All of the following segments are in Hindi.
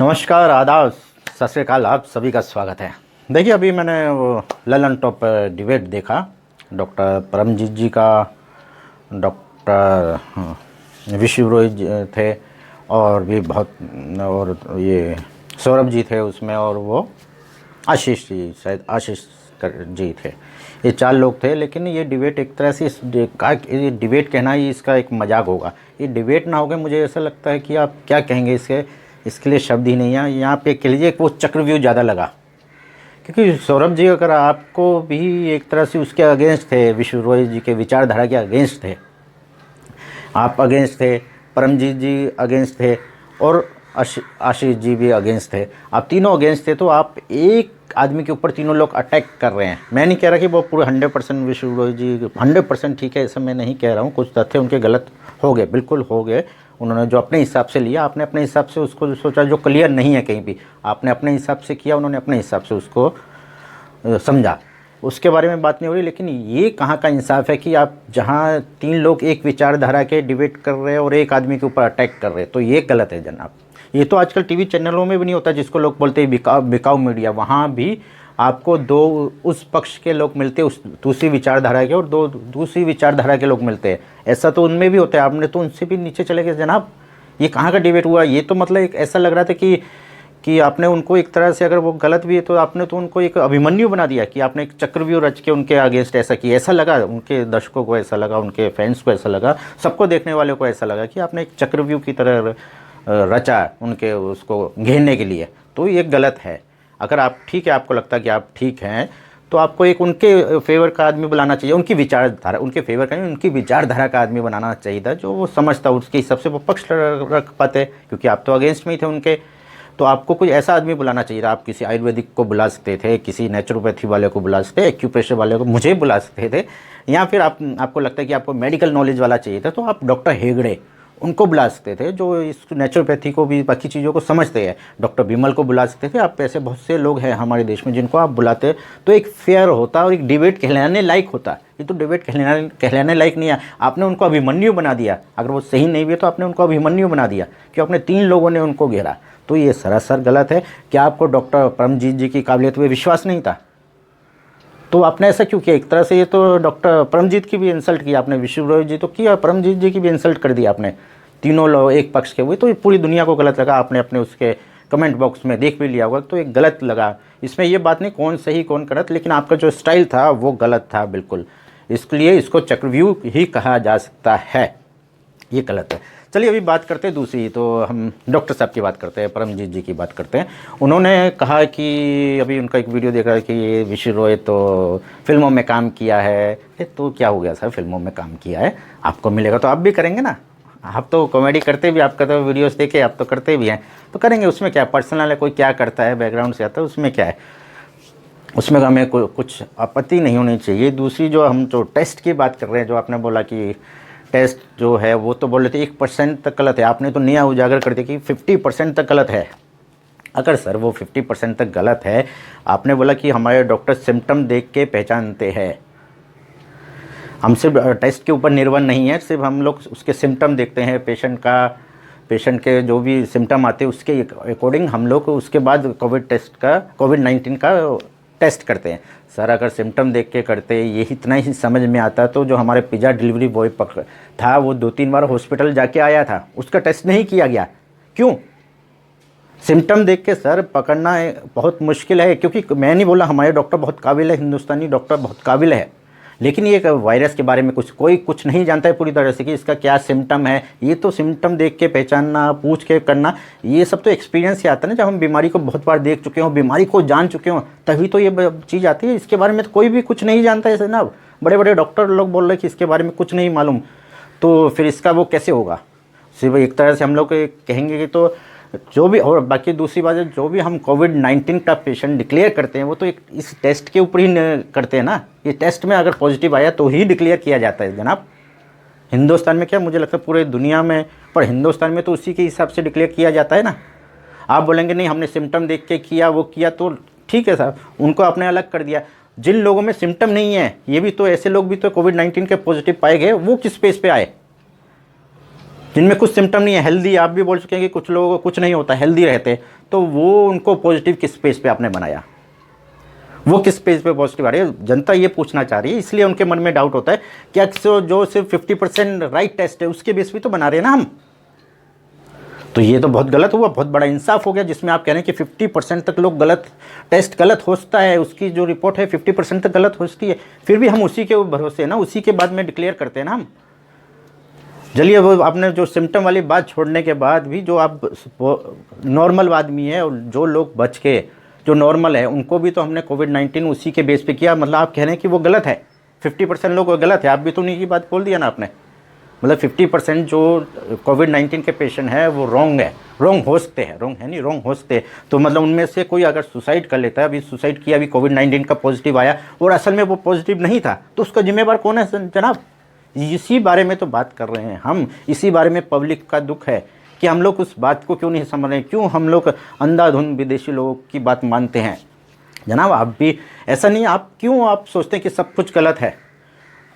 नमस्कार, आदाब, सत श्री अकाल। आप सभी का स्वागत है। देखिए, अभी मैंने वो ललन टॉप डिबेट देखा, डॉक्टर परमजीत जी का, डॉक्टर विशु रोहित थे और भी बहुत, और ये सौरभ जी थे उसमें, और वो आशीष जी, शायद आशीष जी थे। ये 4 लोग थे। लेकिन ये डिबेट एक तरह से ये डिबेट कहना ही इसका एक मजाक होगा। ये डिबेट ना होगा, मुझे ऐसा लगता है कि आप क्या कहेंगे इसके लिए शब्द ही नहीं है। यहाँ पे कह लीजिए वो चक्रव्यूह ज़्यादा लगा, क्योंकि सौरभ जी अगर आपको भी एक तरह से उसके अगेंस्ट थे, विशु रोहित जी के विचारधारा के अगेंस्ट थे, आप अगेंस्ट थे, परमजीत जी अगेंस्ट थे, और आशीष जी भी अगेंस्ट थे। आप तीनों अगेंस्ट थे, तो आप एक आदमी के ऊपर तीनों लोग अटैक कर रहे हैं। मैं नहीं कह रहा कि वो पूरे 100% विशु रोहित जी 100% ठीक है, ऐसा मैं नहीं कह रहा हूँ। कुछ तथ्य उनके गलत हो गए, बिल्कुल हो गए। उन्होंने जो अपने हिसाब से लिया, आपने अपने हिसाब से उसको सोचा, जो क्लियर नहीं है कहीं भी, आपने अपने हिसाब से किया, उन्होंने अपने हिसाब से उसको समझा। उसके बारे में बात नहीं हो रही। लेकिन ये कहाँ का इंसाफ है कि आप जहाँ 3 लोग एक विचारधारा के डिबेट कर रहे हैं और एक आदमी के ऊपर अटैक कर रहे हैं, तो ये गलत है जनाब। ये तो आजकल टीवी चैनलों में भी नहीं होता, जिसको लोग बोलते हैं बिकाऊ मीडिया। वहाँ भी आपको 2 उस पक्ष के लोग मिलते हैं, उस दूसरी विचारधारा के, और 2 दूसरी विचारधारा के लोग मिलते हैं। ऐसा तो उनमें भी होता है। आपने तो उनसे भी नीचे चले गए जनाब। ये कहाँ का डिबेट हुआ? ये तो मतलब एक ऐसा लग रहा था कि आपने उनको एक तरह से, अगर वो गलत भी है तो आपने तो उनको एक अभिमन्यु बना दिया, कि आपने एक चक्रव्यूह रच के उनके अगेंस्ट ऐसा किया। ऐसा लगा उनके दर्शकों को, ऐसा लगा उनके फैंस को, ऐसा लगा सबको, देखने वालों को ऐसा लगा कि आपने एक चक्रव्यूह की तरह रचा उनके उसको घेरने के लिए। तो ये गलत है। अगर आप ठीक है, आपको लगता है कि आप ठीक हैं, तो आपको एक उनके फेवर का आदमी बुलाना चाहिए, उनकी विचारधारा, उनके फेवर का नहीं, उनकी विचारधारा का आदमी बनाना चाहिए था, जो वो समझता, उसके हिसाब से वो पक्ष रख पाते। क्योंकि आप तो अगेंस्ट में ही थे उनके, तो आपको कोई ऐसा आदमी बुलाना चाहिए था। आप किसी आयुर्वेदिक को बुला सकते थे, किसी नेचुरोपैथी वाले को बुला सकते, एक्यूप्रेशर वाले को, मुझे बुला सकते थे। या फिर आपको लगता है कि आपको मेडिकल नॉलेज वाला चाहिए था, तो आप डॉक्टर हेगड़े उनको बुला सकते थे, जो इस नेचुरोपैथी को भी, बाकी चीज़ों को समझते हैं। डॉक्टर बिमल को बुला सकते थे आप। ऐसे बहुत से लोग हैं हमारे देश में जिनको आप बुलाते, तो एक फेयर होता और एक डिबेट कहलाने लायक होता। ये तो डिबेट कहलाने लायक नहीं है। आपने उनको अभिमन्यु बना दिया। अगर वो सही नहीं भी तो आपने उनको अभिमन्यु बना दिया, कि अपने 3 लोगों ने उनको घेरा। तो ये सरासर गलत है। क्या आपको डॉक्टर परमजीत जी की काबिलियत में विश्वास नहीं था? तो आपने ऐसा क्यों किया? एक तरह से ये तो डॉक्टर परमजीत की भी इंसल्ट की आपने, विशु रोहित जी तो किया, परमजीत जी की भी इंसल्ट कर दी आपने। तीनों लोग एक पक्ष के हुए, तो ये पूरी दुनिया को गलत लगा। आपने अपने उसके कमेंट बॉक्स में देख भी लिया होगा, तो एक गलत लगा। इसमें ये बात नहीं कौन सही कौन गलत, लेकिन आपका जो स्टाइल था वो गलत था बिल्कुल। इसलिए इसको चक्रव्यूह ही कहा जा सकता है। ये गलत है। चलिए अभी बात करते हैं दूसरी। तो हम डॉक्टर साहब की बात करते हैं, परमजीत जी की बात करते हैं। उन्होंने कहा कि अभी उनका एक वीडियो देख रहा है कि ये विशु रोहित तो फिल्मों में काम किया है। तो क्या हो गया सर, फिल्मों में काम किया है, आपको मिलेगा तो आप भी करेंगे ना। आप तो कॉमेडी करते भी, आपका तो वीडियोस देखे आप तो करते भी हैं, तो करेंगे। उसमें क्या पर्सनल है, कोई क्या करता है, बैकग्राउंड से आता है, उसमें क्या है, उसमें हमें कुछ आपत्ति नहीं होनी चाहिए। दूसरी जो हम जो टेस्ट की बात कर रहे हैं, जो आपने बोला कि टेस्ट जो है वो तो बोल रहे थे 1% तक गलत है, आपने तो नया उजागर कर दिया कि 50% तक गलत है। अगर सर वो 50% तक गलत है, आपने बोला कि हमारे डॉक्टर सिम्टम देख के पहचानते हैं, हम सिर्फ टेस्ट के ऊपर निर्भर नहीं है, सिर्फ हम लोग उसके सिम्टम देखते हैं, पेशेंट के जो भी सिम्टम आते हैं उसके अकॉर्डिंग हम लोग उसके बाद कोविड-19 का टेस्ट करते हैं। सर अगर सिम्टम देख के करते, ये इतना ही समझ में आता, तो जो हमारे पिज़्ज़ा डिलीवरी बॉय था वो 2-3 बार हॉस्पिटल जाके आया था, उसका टेस्ट नहीं किया गया। क्यों? सिम्टम देख के सर पकड़ना बहुत मुश्किल है। क्योंकि मैं नहीं बोला, हमारे डॉक्टर बहुत काबिल है, हिंदुस्तानी डॉक्टर बहुत काबिल है, लेकिन ये वायरस के बारे में कोई कुछ नहीं जानता है पूरी तरह से कि इसका क्या सिम्टम है। ये तो सिम्टम देख के पहचानना, पूछ के करना, ये सब तो एक्सपीरियंस से आता है ना। जब हम बीमारी को बहुत बार देख चुके हों, बीमारी को जान चुके हों, तभी तो ये चीज़ आती है। इसके बारे में तो कोई भी कुछ नहीं जानता है जनाब। बड़े बड़े डॉक्टर लोग बोल रहे हैं कि इसके बारे में कुछ नहीं मालूम, तो फिर इसका वो कैसे होगा? सिर्फ एक तरह से हम लोग कहेंगे कि तो जो भी, और बाकी दूसरी बात है, जो भी हम कोविड-19 का पेशेंट डिक्लेयर करते हैं वो तो एक इस टेस्ट के ऊपर ही करते हैं ना। ये टेस्ट में अगर पॉजिटिव आया तो ही डिक्लेयर किया जाता है जनाब। हिंदुस्तान में क्या, मुझे लगता है पूरे दुनिया में, पर हिंदुस्तान में तो उसी के हिसाब से डिक्लेयर किया जाता है ना। आप बोलेंगे नहीं हमने सिम्टम देख के किया, वो किया, तो ठीक है साहब, उनको आपने अलग कर दिया। जिन लोगों में सिम्टम नहीं है, ये भी तो ऐसे लोग भी तो कोविड-19 के पॉजिटिव पाए गए, वो किस बेस पे आए? जिनमें कुछ सिम्टम नहीं है, हेल्दी, आप भी बोल चुके हैं कि कुछ लोगों को कुछ नहीं होता, हेल्दी रहते, तो वो उनको पॉजिटिव किस पेज पे आपने बनाया, वो किस पेज पे पॉजिटिव आ रही है, जनता ये पूछना चाह रही है। इसलिए उनके मन में डाउट होता है कि जो सिर्फ 50% राइट टेस्ट है उसके बेस पे तो बना रहे हैं ना हम। तो ये तो बहुत गलत हुआ, बहुत बड़ा इंसाफ हो गया, जिसमें आप कह रहे हैं कि 50% तक लोग गलत टेस्ट गलत होता है, उसकी जो रिपोर्ट है 50% तक गलत होती है, फिर भी हम उसी के भरोसे ना, उसी के बाद में डिक्लेयर करते हैं ना हम। चलिए, वो आपने जो सिम्टम वाली बात छोड़ने के बाद भी जो आप नॉर्मल आदमी है और जो लोग बच के जो नॉर्मल है उनको भी तो हमने कोविड-19 उसी के बेस पे किया। मतलब आप कह रहे हैं कि वो गलत है, 50% लोग गलत है, आप भी तो उन्हीं की बात बोल दिया ना आपने। मतलब 50% जो कोविड-19 के पेशेंट है वो रॉन्ग है, रॉन्ग हो सकते हैं, रॉन्ग है नहीं, रॉन्ग हो सकते हैं। तो मतलब उनमें से कोई अगर सुसाइड कर लेता है, अभी सुसाइड किया, अभी कोविड-19 का पॉजिटिव आया और असल में वो पॉजिटिव नहीं था, तो उसका जिम्मेवार कौन है जनाब? इसी बारे में तो बात कर रहे हैं हम, इसी बारे में पब्लिक का दुख है कि हम लोग उस बात को क्यों नहीं समझ रहे, क्यों हम लोग अंधाधुंध विदेशी लोगों की बात मानते हैं। जनाब आप भी ऐसा नहीं, आप क्यों आप सोचते हैं कि सब कुछ गलत है?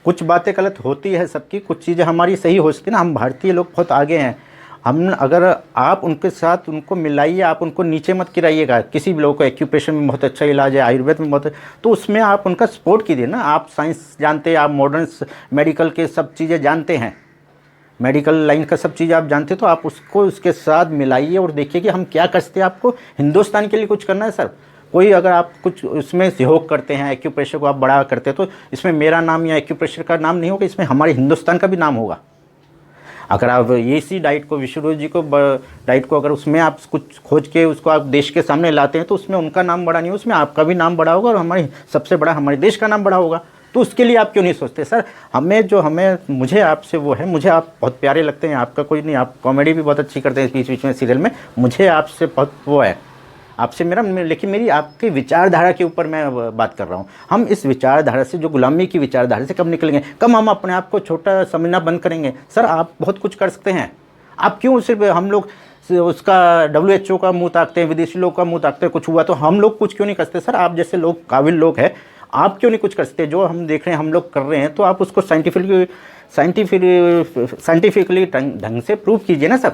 कुछ बातें गलत होती है सबकी, कुछ चीज़ें हमारी सही हो सकती है ना। हम भारतीय लोग बहुत आगे हैं, हम अगर आप उनके साथ उनको मिलाइए, आप उनको नीचे मत गिराइएगा। किसी भी लोग को एक्यूपेशन में बहुत अच्छा इलाज है, आयुर्वेद में बहुत, तो उसमें आप उनका सपोर्ट कीजिए ना। आप साइंस जानते हैं, आप मॉडर्न मेडिकल के सब चीज़ें जानते हैं, मेडिकल लाइन का सब चीज़ आप जानते, तो आप उसको उसके साथ मिलाइए और देखिए कि हम क्या कर सकते हैं। आपको हिंदुस्तान के लिए कुछ करना है सर। कोई अगर आप कुछ उसमें सहयोग करते हैं, एक्यूप्रेशर को आप बड़ा करते हैं, तो इसमें मेरा नाम या एक्यूप्रेशर का नाम नहीं होगा, इसमें हमारे हिंदुस्तान का भी नाम होगा। अगर आप इसी डाइट को, विश्वरोज जी को डाइट को अगर उसमें आप कुछ खोज के उसको आप देश के सामने लाते हैं, तो उसमें उनका नाम बड़ा नहीं, उसमें आपका भी नाम बड़ा होगा और हमारे सबसे बड़ा हमारे देश का नाम बड़ा होगा। तो उसके लिए आप क्यों नहीं सोचते सर? मुझे आपसे वो है, मुझे आप बहुत प्यारे लगते हैं, आपका कोई नहीं, आप कॉमेडी भी बहुत अच्छी करते हैं बीच बीच में सीरियल में, मुझे आपसे बहुत वो है, आपसे लेकिन मेरी आपकी विचारधारा के ऊपर मैं बात कर रहा हूँ। हम इस विचारधारा से, जो गुलामी की विचारधारा से कब निकलेंगे, कब हम अपने आप को छोटा समझना बंद करेंगे? सर आप बहुत कुछ कर सकते हैं, आप क्यों सिर्फ हम लोग उसका WHO का मुँह ताकते हैं, विदेशी लोग का मुँह ताकते हैं, कुछ हुआ तो हम लोग कुछ क्यों नहीं करते? सर आप जैसे लोग, काबिल लोग हैं, आप क्यों नहीं कुछ कर सकते? जो हम देख रहे हैं हम लोग कर रहे हैं, तो आप उसको साइंटिफिकली ढंग से प्रूव कीजिए ना सर।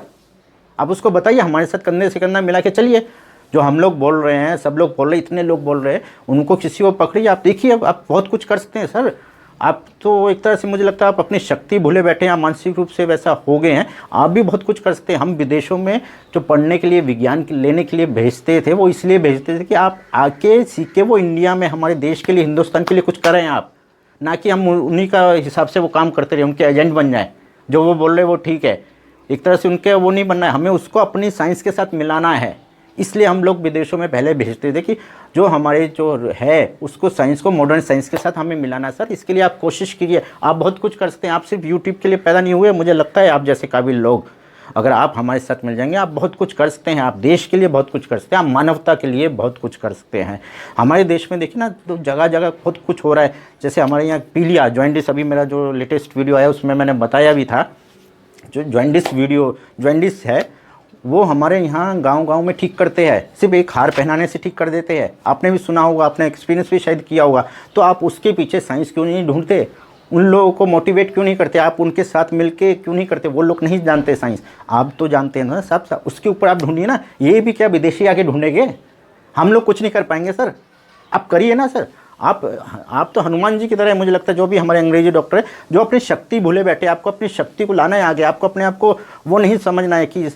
आप उसको बताइए, हमारे साथ कंधे से कंधा मिला के चलिए। जो हम लोग बोल रहे हैं, सब लोग बोल रहे हैं, इतने लोग बोल रहे हैं, उनको किसी को पकड़िए, आप देखिए, आप बहुत कुछ कर सकते हैं सर। आप तो एक तरह से मुझे लगता है आप अपनी शक्ति भूले बैठे हैं, आप मानसिक रूप से वैसा हो गए हैं, आप भी बहुत कुछ कर सकते हैं। हम विदेशों में जो पढ़ने के लिए, विज्ञान लेने के लिए भेजते थे, वो इसलिए भेजते थे कि आप आके सीख के वो इंडिया में हमारे देश के लिए, हिंदुस्तान के लिए कुछ करें आप, ना कि हम उन्हीं का हिसाब से वो काम करते रहे, उनके एजेंट बन जाएँ। जो वो बोल रहे हैं वो ठीक है, एक तरह से उनके वो नहीं बनना है, हमें उसको अपनी साइंस के साथ मिलाना है। इसलिए हम लोग विदेशों में पहले भेजते थे कि जो हमारे जो है उसको, साइंस को मॉडर्न साइंस के साथ हमें मिलाना है। सर इसके लिए आप कोशिश कीजिए, आप बहुत कुछ कर सकते हैं। आप सिर्फ यूट्यूब के लिए पैदा नहीं हुए, मुझे लगता है आप जैसे काबिल लोग अगर आप हमारे साथ मिल जाएंगे, आप बहुत कुछ कर सकते हैं। आप देश के लिए बहुत कुछ कर सकते हैं, आप मानवता के लिए बहुत कुछ कर सकते हैं। हमारे देश में देखिए ना, तो जगह जगह बहुत कुछ हो रहा है। जैसे हमारे यहाँ पीलिया जॉइंटिस, अभी मेरा जो लेटेस्ट वीडियो आया उसमें मैंने बताया भी था, जो जॉइंटिस है वो हमारे यहाँ गांव-गांव में ठीक करते हैं, सिर्फ एक हार पहनाने से ठीक कर देते हैं। आपने भी सुना होगा, आपने एक्सपीरियंस भी शायद किया होगा। तो आप उसके पीछे साइंस क्यों नहीं ढूंढते? उन लोगों को मोटिवेट क्यों नहीं करते? आप उनके साथ मिलके क्यों नहीं करते? वो लोग नहीं जानते साइंस, आप तो जानते हैं ना सब। उसके ऊपर आप ढूंढिए ना। ये भी क्या विदेशी आके ढूंढेंगे? हम लोग कुछ नहीं कर पाएंगे सर, आप करिए ना सर। आप तो हनुमान जी की तरह है, मुझे लगता है, जो भी हमारे अंग्रेजी डॉक्टर है, जो अपनी शक्ति भूले बैठे। आपको अपनी शक्ति को लाना है आगे, आपको अपने आप को वो नहीं समझना है कि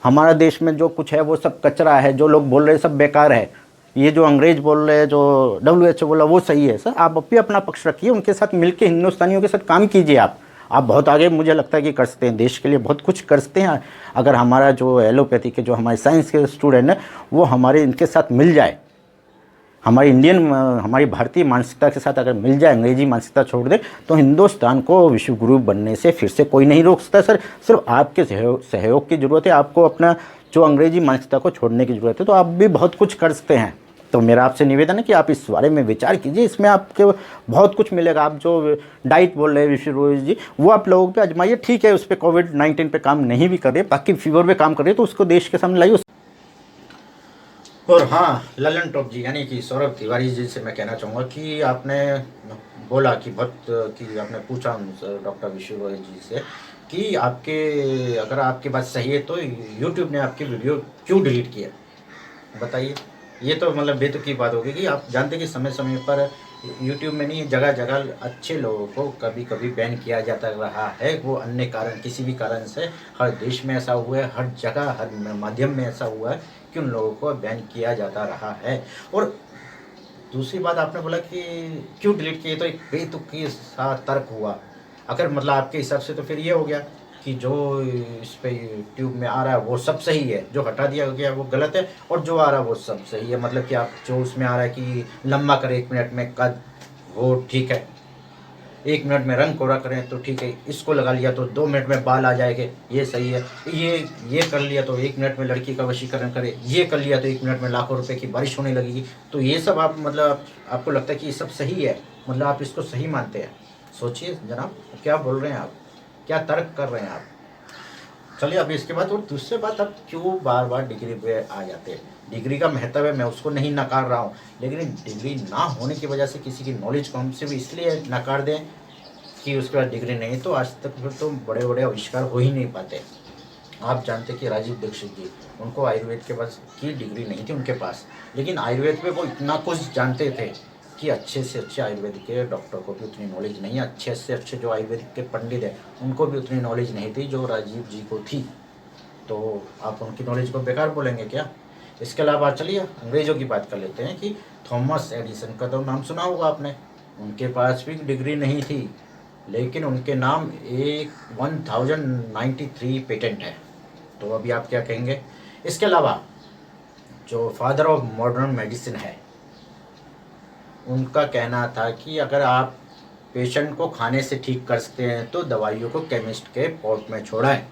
हमारा देश में जो कुछ है वो सब कचरा है, जो लोग बोल रहे हैं सब बेकार है, ये जो अंग्रेज बोल रहे हैं, जो WHO बोला वो सही है। सर आप भी अपना पक्ष रखिए, उनके साथ मिलके हिंदुस्तानियों के साथ काम कीजिए। आप बहुत आगे मुझे लगता है कि कर सकते हैं, देश के लिए बहुत कुछ कर सकते हैं। अगर हमारा जो एलोपैथी के, जो हमारे साइंस के स्टूडेंट हैं, वो हमारे इनके साथ मिल जाए, हमारी भारतीय मानसिकता के साथ अगर मिल जाए, अंग्रेजी मानसिकता छोड़ दे, तो हिंदुस्तान को विश्व गुरु बनने से फिर से कोई नहीं रोक सकता सर। सिर्फ आपके सहयोग की ज़रूरत है, आपको अपना जो अंग्रेजी मानसिकता को छोड़ने की ज़रूरत है। तो आप भी बहुत कुछ कर सकते हैं। तो मेरा आपसे निवेदन है कि आप इस बारे में विचार कीजिए, इसमें आपके बहुत कुछ मिलेगा। आप जो डाइट बोल रहे हैं विश्वरोज जी, वो आप लोगों पे आजमाइए। ठीक है, उस पर कोविड-19 पे काम नहीं भी कर रहे, बाकी फीवर पे काम कर रहे, तो उसको देश के सामने लाइए। और हाँ, ललन टॉप जी यानी कि सौरभ तिवारी जी से मैं कहना चाहूँगा कि आपने बोला कि आपने पूछा डॉक्टर विश्वरोज जी से कि आपके अगर आपकी बात सही है तो यूट्यूब ने आपकी वीडियो क्यों डिलीट किया? बताइए। ये तो मतलब बेतुकी बात होगी कि आप जानते हैं कि समय-समय पर यूट्यूब में नहीं, जगह-जगह अच्छे लोगों को कभी-कभी बैन किया जाता रहा है। वो अन्य कारण, किसी भी कारण से हर देश में ऐसा हुआ है, हर जगह, हर माध्यम में ऐसा हुआ है कि उन लोगों को बैन किया जाता रहा है। और दूसरी बात आपने बोला कि क्यों डिलीट किए, तो एक बेतुकी सा तर्क हुआ। अगर मतलब आपके हिसाब से तो फिर ये हो गया कि जो इस पे यूट्यूब में आ रहा है वो सब सही है, जो हटा दिया गया वो गलत है, और जो आ रहा है वो सब सही है। मतलब कि आप जो उसमें आ रहा है कि लंबा करें 1 मिनट में कद, वो ठीक है। 1 मिनट में रंग कोरा करें तो ठीक है, इसको लगा लिया तो 2 मिनट में बाल आ जाएँगे, ये सही है। ये कर लिया तो 1 मिनट में लड़की का वशीकरण करें, ये कर लिया तो 1 मिनट में लाखों रुपए की बारिश होने लगेगी। तो ये सब आप मतलब आपको लगता है कि ये सब सही है? मतलब आप इसको सही मानते हैं? सोचिए जनाब, क्या बोल रहे हैं आप? क्या तर्क कर रहे हैं आप? चलिए, अभी इसके बाद और दूसरी बात, आप क्यों बार-बार डिग्री पे आ जाते हैं? डिग्री का महत्व है, मैं उसको नहीं नकार रहा हूँ, लेकिन डिग्री ना होने की वजह से किसी की नॉलेज को हम सिर्फ़ इसलिए नकार दें कि उसके बाद डिग्री नहीं, तो आज तक फिर तो बड़े-बड़े आविष्कार हो ही नहीं पाते। आप जानते हैं कि राजीव दीक्षित जी, उनको आयुर्वेद के पास की डिग्री नहीं थी उनके पास, लेकिन आयुर्वेद में वो इतना कुछ जानते थे कि अच्छे से अच्छे आयुर्वेद के डॉक्टर को भी उतनी नॉलेज नहीं है, अच्छे से अच्छे जो आयुर्वेदिक के पंडित हैं, उनको भी उतनी नॉलेज नहीं थी जो राजीव जी को थी। तो आप उनकी नॉलेज को बेकार बोलेंगे क्या? इसके अलावा चलिए अंग्रेज़ों की बात कर लेते हैं कि थॉमस एडिसन का तो नाम सुना होगा आपने। उनके पास भी डिग्री नहीं थी, लेकिन उनके नाम एक 1093 पेटेंट है। तो अभी आप क्या कहेंगे? इसके अलावा जो फादर ऑफ मॉडर्न मेडिसिन है, उनका कहना था कि अगर आप पेशेंट को खाने से ठीक कर सकते हैं तो दवाइयों को केमिस्ट के पॉट में छोड़ें।